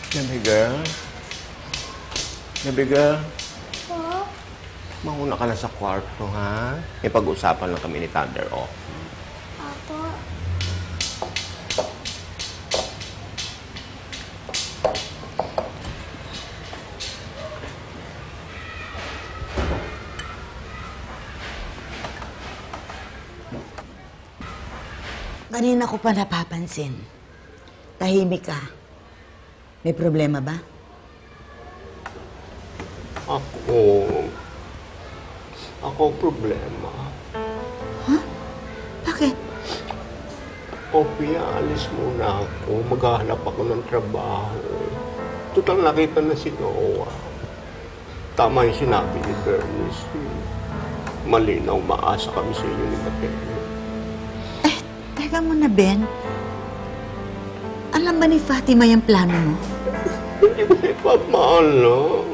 Baby girl? Baby girl? Po? Mauna ka na sa kwarto, ha? May pag-usapan lang kami ni Thunder, oh. Apo? Kanina ko pa napapansin. Tahimik ka. May problema ba? Ako problema. Bakit? Poppy, alis muna ako. Maghahanap ako ng trabaho. Total nakita na si Noah. Tama yung sinabi ni Bernice. Malinaw, maasa kami sa inyo ni Mateo. Teka muna, Ben. Alam ba ni Fatima yung plano mo? Hindi ko siya ipapaalam.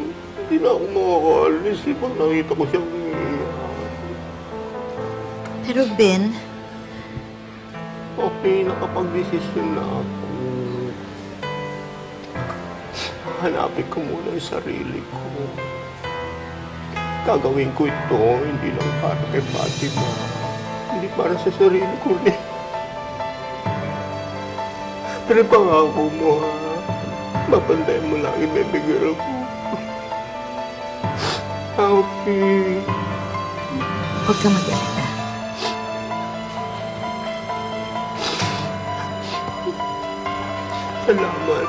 Hindi na ako makakalis. Pag nakita ko siyang Pero Ben, okay, nakapag-desisyon na ako. Hanapin ko muna yung sarili ko. Gagawin ko ito, hindi lang para kay Fatima. Hindi para sa sarili ko rin. Pero pangako mo, ha? Mapantayan mo lagi, baby girl ko. Happy. huwag ka mag-alala. Salamat.